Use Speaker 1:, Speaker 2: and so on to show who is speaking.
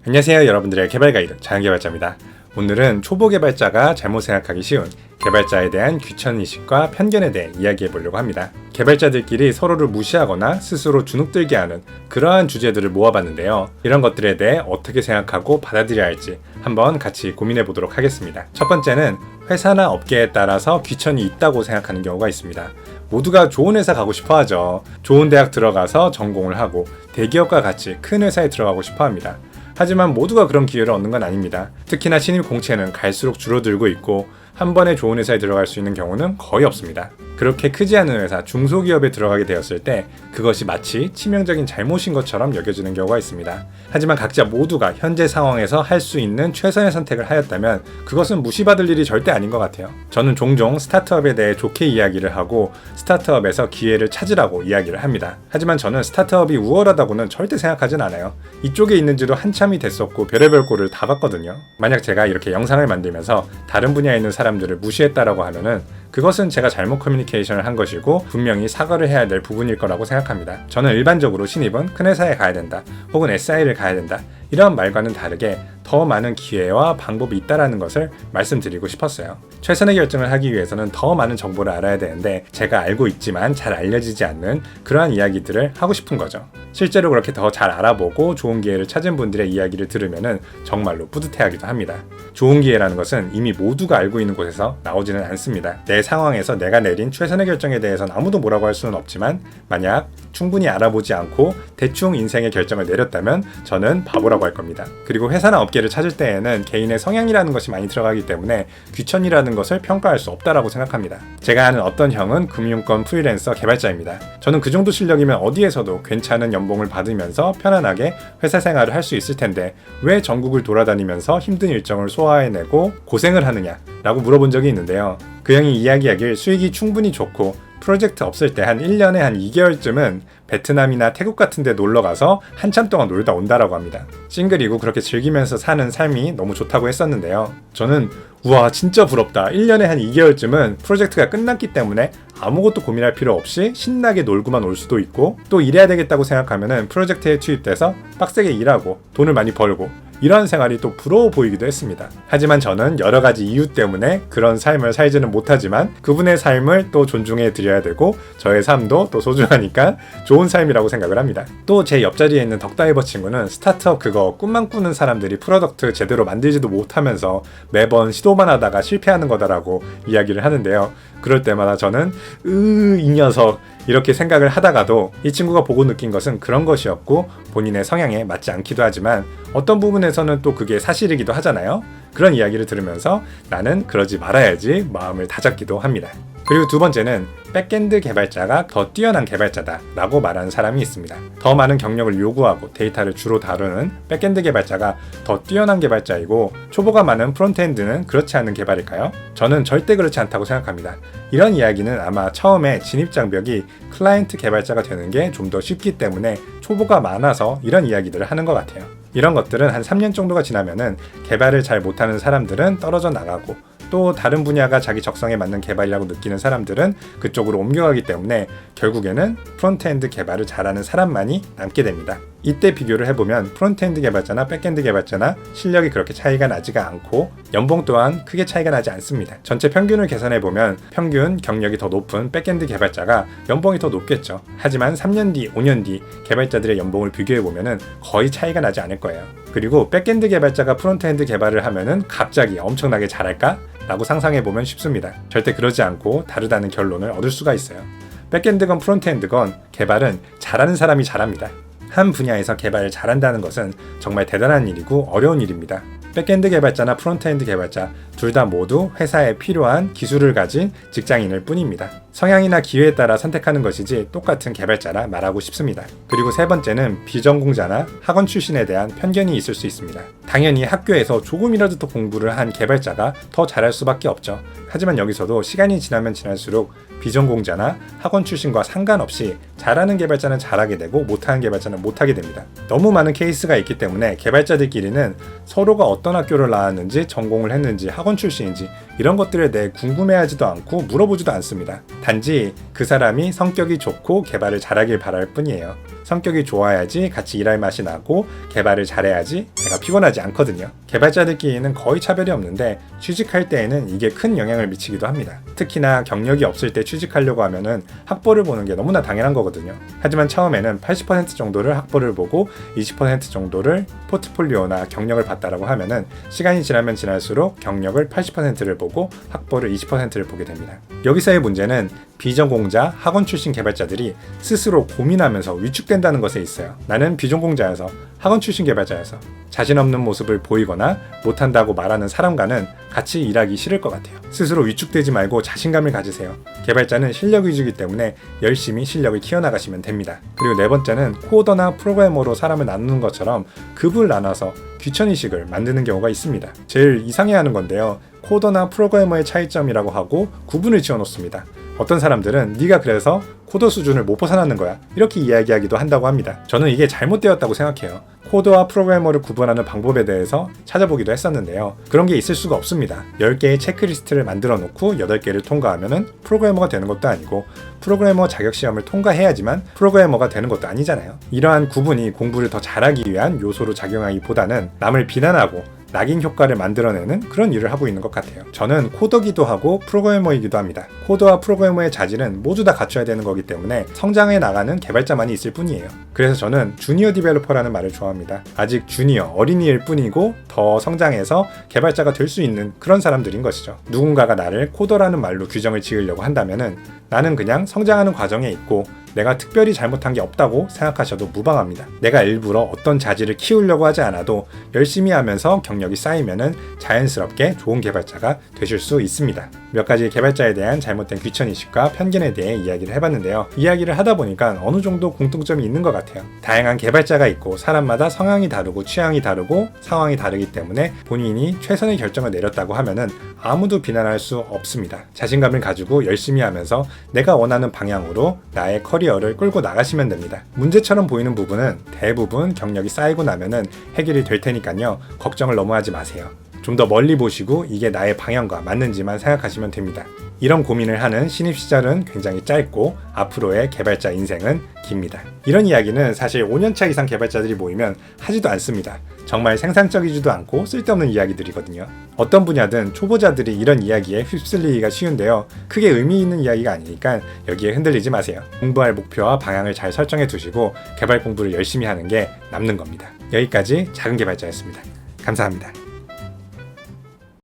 Speaker 1: 안녕하세요, 여러분들의 개발 가이드 자연개발자입니다. 오늘은 초보 개발자가 잘못 생각하기 쉬운 개발자에 대한 귀천인식과 편견에 대해 이야기해 보려고 합니다. 개발자들끼리 서로를 무시하거나 스스로 주눅들게 하는 그러한 주제들을 모아봤는데요. 이런 것들에 대해 어떻게 생각하고 받아들여야 할지 한번 같이 고민해 보도록 하겠습니다. 첫 번째는 회사나 업계에 따라서 귀천이 있다고 생각하는 경우가 있습니다. 모두가 좋은 회사 가고 싶어 하죠. 좋은 대학 들어가서 전공을 하고 대기업과 같이 큰 회사에 들어가고 싶어 합니다. 하지만 모두가 그런 기회를 얻는 건 아닙니다. 특히나 신입 공채는 갈수록 줄어들고 있고 한 번에 좋은 회사에 들어갈 수 있는 경우는 거의 없습니다. 그렇게 크지 않은 회사, 중소기업에 들어가게 되었을 때 그것이 마치 치명적인 잘못인 것처럼 여겨지는 경우가 있습니다. 하지만 각자 모두가 현재 상황에서 할 수 있는 최선의 선택을 하였다면 그것은 무시받을 일이 절대 아닌 것 같아요. 저는 종종 스타트업에 대해 좋게 이야기를 하고 스타트업에서 기회를 찾으라고 이야기를 합니다. 하지만 저는 스타트업이 우월하다고는 절대 생각하진 않아요. 이쪽에 있는지도 한참이 됐었고 별의별 꼴을 다 봤거든요. 만약 제가 이렇게 영상을 만들면서 다른 분야에 있는 사람들을 무시했다라고 하면은 그것은 제가 잘못 커뮤니케이션을 한 것이고 분명히 사과를 해야 될 부분일 거라고 생각합니다. 저는 일반적으로 신입은 큰 회사에 가야 된다 혹은 SI를 가야 된다 이런 말과는 다르게 더 많은 기회와 방법이 있다는 것을 말씀드리고 싶었어요. 최선의 결정을 하기 위해서는 더 많은 정보를 알아야 되는데 제가 알고 있지만 잘 알려지지 않는 그러한 이야기들을 하고 싶은 거죠. 실제로 그렇게 더 잘 알아보고 좋은 기회를 찾은 분들의 이야기를 들으면 정말로 뿌듯해하기도 합니다. 좋은 기회라는 것은 이미 모두가 알고 있는 곳에서 나오지는 않습니다. 내 상황에서 내가 내린 최선의 결정에 대해서는 아무도 뭐라고 할 수는 없지만 만약 충분히 알아보지 않고 대충 인생의 결정을 내렸다면 저는 바보라고 할 겁니다. 그리고 회사나 업계를 찾을 때에는 개인의 성향이라는 것이 많이 들어가기 때문에 귀천이라는 것을 평가할 수 없다라고 생각합니다. 제가 아는 어떤 형은 금융권 프리랜서 개발자입니다. 저는 그 정도 실력이면 어디에서도 괜찮은 연봉을 받으면서 편안하게 회사 생활을 할 수 있을 텐데 왜 전국을 돌아다니면서 힘든 일정을 소화해내고 고생을 하느냐 라고 물어본 적이 있는데요. 그 형이 이야기하길 수익이 충분히 좋고 프로젝트 없을 때 한 1년에 한 2개월쯤은 베트남이나 태국 같은 데 놀러가서 한참 동안 놀다 온다라고 합니다. 싱글이고 그렇게 즐기면서 사는 삶이 너무 좋다고 했었는데요. 저는 우와 진짜 부럽다. 1년에 한 2개월쯤은 프로젝트가 끝났기 때문에 아무것도 고민할 필요 없이 신나게 놀고만 올 수도 있고 또 일해야 되겠다고 생각하면 프로젝트에 투입돼서 빡세게 일하고 돈을 많이 벌고 이런 생활이 또 부러워 보이기도 했습니다. 하지만 저는 여러 가지 이유 때문에 그런 삶을 살지는 못하지만 그분의 삶을 또 존중해 드려야 되고 저의 삶도 또 소중하니까 좋은 삶이라고 생각을 합니다. 또 제 옆자리에 있는 덕다이버 친구는 스타트업 그거 꿈만 꾸는 사람들이 프로덕트 제대로 만들지도 못하면서 매번 시도만 하다가 실패하는 거다라고 이야기를 하는데요. 그럴 때마다 저는 이 녀석 이렇게 생각을 하다가도 이 친구가 보고 느낀 것은 그런 것이었고 본인의 성향에 맞지 않기도 하지만 어떤 부분에서는 또 그게 사실이기도 하잖아요. 그런 이야기를 들으면서 나는 그러지 말아야지 마음을 다잡기도 합니다. 그리고 두 번째는 백엔드 개발자가 더 뛰어난 개발자다 라고 말하는 사람이 있습니다. 더 많은 경력을 요구하고 데이터를 주로 다루는 백엔드 개발자가 더 뛰어난 개발자이고 초보가 많은 프론트엔드는 그렇지 않은 개발일까요? 저는 절대 그렇지 않다고 생각합니다. 이런 이야기는 아마 처음에 진입장벽이 클라이언트 개발자가 되는 게 좀 더 쉽기 때문에 초보가 많아서 이런 이야기들을 하는 것 같아요. 이런 것들은 한 3년 정도가 지나면은 개발을 잘 못하는 사람들은 떨어져 나가고 또 다른 분야가 자기 적성에 맞는 개발이라고 느끼는 사람들은 그쪽으로 옮겨가기 때문에 결국에는 프론트엔드 개발을 잘하는 사람만이 남게 됩니다. 이때 비교를 해보면 프론트엔드 개발자나 백엔드 개발자나 실력이 그렇게 차이가 나지가 않고 연봉 또한 크게 차이가 나지 않습니다. 전체 평균을 계산해보면 평균 경력이 더 높은 백엔드 개발자가 연봉이 더 높겠죠. 하지만 3년 뒤, 5년 뒤 개발자들의 연봉을 비교해보면 거의 차이가 나지 않을 거예요. 그리고 백엔드 개발자가 프론트엔드 개발을 하면은 갑자기 엄청나게 잘할까? 라고 상상해보면 쉽습니다. 절대 그러지 않고 다르다는 결론을 얻을 수가 있어요. 백엔드건 프론트엔드건 개발은 잘하는 사람이 잘합니다. 한 분야에서 개발을 잘한다는 것은 정말 대단한 일이고 어려운 일입니다. 백엔드 개발자나 프론트엔드 개발자 둘 다 모두 회사에 필요한 기술을 가진 직장인일 뿐입니다. 성향이나 기회에 따라 선택하는 것이지 똑같은 개발자라 말하고 싶습니다. 그리고 세 번째는 비전공자나 학원 출신에 대한 편견이 있을 수 있습니다. 당연히 학교에서 조금이라도 더 공부를 한 개발자가 더 잘할 수밖에 없죠. 하지만 여기서도 시간이 지나면 지날수록 비전공자나 학원 출신과 상관없이 잘하는 개발자는 잘하게 되고 못하는 개발자는 못하게 됩니다. 너무 많은 케이스가 있기 때문에 개발자들끼리는 서로가 어떤 학교를 나왔는지 전공을 했는지 학원 출신인지 이런 것들에 대해 궁금해하지도 않고 물어보지도 않습니다. 단지 그 사람이 성격이 좋고 개발을 잘하길 바랄 뿐이에요. 성격이 좋아야지 같이 일할 맛이 나고 개발을 잘해야지 내가 피곤하지 않거든요. 개발자들끼리는 거의 차별이 없는데 취직할 때에는 이게 큰 영향을 미치기도 합니다. 특히나 경력이 없을 때 취직하려고 하면은 학벌을 보는 게 너무나 당연한 거거든요. 하지만 처음에는 80% 정도를 학벌을 보고 20% 정도를 포트폴리오나 경력을 봤다라고 하면은 시간이 지나면 지날수록 경력을 80%를 보고 학벌을 20%를 보게 됩니다. 여기서의 문제는 비전공자, 학원 출신 개발자들이 스스로 고민하면서 위축된다는 것에 있어요. 나는 비전공자여서, 학원 출신 개발자여서 자신 없는 모습을 보이거나 못한다고 말하는 사람과는 같이 일하기 싫을 것 같아요. 스스로 위축되지 말고 자신감을 가지세요. 개발자는 실력 위주이기 때문에 열심히 실력을 키워나가시면 됩니다. 그리고 네 번째는 코더나 프로그래머로 사람을 나누는 것처럼 급을 나눠서 귀천의식을 만드는 경우가 있습니다. 제일 이상해하는 건데요. 코더나 프로그래머의 차이점이라고 하고 구분을 지어놓습니다. 어떤 사람들은 네가 그래서 코더 수준을 못 벗어나는 거야 이렇게 이야기하기도 한다고 합니다. 저는 이게 잘못되었다고 생각해요. 코더와 프로그래머를 구분하는 방법에 대해서 찾아보기도 했었는데요. 그런 게 있을 수가 없습니다. 10개의 체크리스트를 만들어 놓고 8개를 통과하면 프로그래머가 되는 것도 아니고 프로그래머 자격시험을 통과해야지만 프로그래머가 되는 것도 아니잖아요. 이러한 구분이 공부를 더 잘하기 위한 요소로 작용하기보다는 남을 비난하고 낙인 효과를 만들어내는 그런 일을 하고 있는 것 같아요. 저는 코더기도 하고 프로그래머이기도 합니다. 코더와 프로그래머의 자질은 모두 다 갖춰야 되는 거기 때문에 성장해 나가는 개발자만이 있을 뿐이에요. 그래서 저는 주니어 디벨로퍼라는 말을 좋아합니다. 아직 주니어, 어린이일 뿐이고 더 성장해서 개발자가 될 수 있는 그런 사람들인 것이죠. 누군가가 나를 코더라는 말로 규정을 지으려고 한다면은 나는 그냥 성장하는 과정에 있고 내가 특별히 잘못한 게 없다고 생각하셔도 무방합니다. 내가 일부러 어떤 자질을 키우려고 하지 않아도 열심히 하면서 경력이 쌓이면은 자연스럽게 좋은 개발자가 되실 수 있습니다. 몇 가지 개발자에 대한 잘못된 귀천의식과 편견에 대해 이야기를 해봤는데요. 이야기를 하다 보니까 어느 정도 공통점이 있는 것 같아요. 다양한 개발자가 있고 사람마다 성향이 다르고 취향이 다르고 상황이 다르기 때문에 본인이 최선의 결정을 내렸다고 하면은 아무도 비난할 수 없습니다. 자신감을 가지고 열심히 하면서 내가 원하는 방향으로 나의 커리어를 끌고 나가시면 됩니다. 문제처럼 보이는 부분은 대부분 경력이 쌓이고 나면은 해결이 될 테니까요. 걱정을 너무 하지 마세요. 좀 더 멀리 보시고 이게 나의 방향과 맞는지만 생각하시면 됩니다. 이런 고민을 하는 신입 시절은 굉장히 짧고 앞으로의 개발자 인생은 깁니다. 이런 이야기는 사실 5년차 이상 개발자들이 모이면 하지도 않습니다. 정말 생산적이지도 않고 쓸데없는 이야기들이거든요. 어떤 분야든 초보자들이 이런 이야기에 휩쓸리기가 쉬운데요. 크게 의미 있는 이야기가 아니니까 여기에 흔들리지 마세요. 공부할 목표와 방향을 잘 설정해 두시고 개발 공부를 열심히 하는 게 남는 겁니다. 여기까지 작은 개발자였습니다. 감사합니다.